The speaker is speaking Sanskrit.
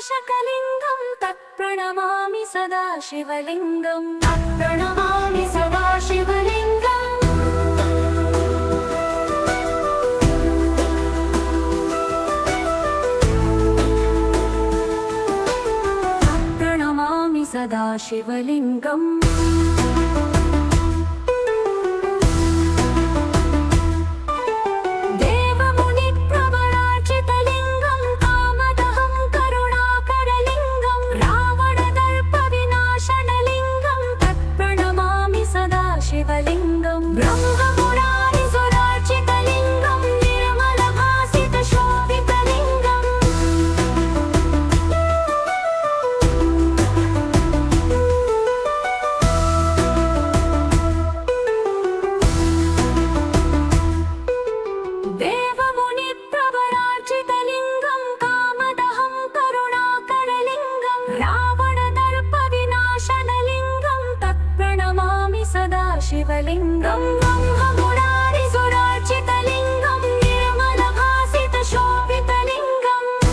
विनाशकलिङ्गं तत्प्रणमामि सदा शिवलिङ्गं तत्प्रणमामि सदा शिवलिङ्गम् तत्प्रणमामि सदा शिवलिङ्गम् शिवलिङ्गं ब्रह्ममुरारिसुरार्चितलिङ्गं निर्मलभासितशोभितलिङ्गम् देवमुनिप्रवरार्चितलिङ्गं कामदहं करुणाकरलिङ्गं रावणदर्पविनाशनलिङ्गं तत्प्रणमामि सदा शिवलिङ्गं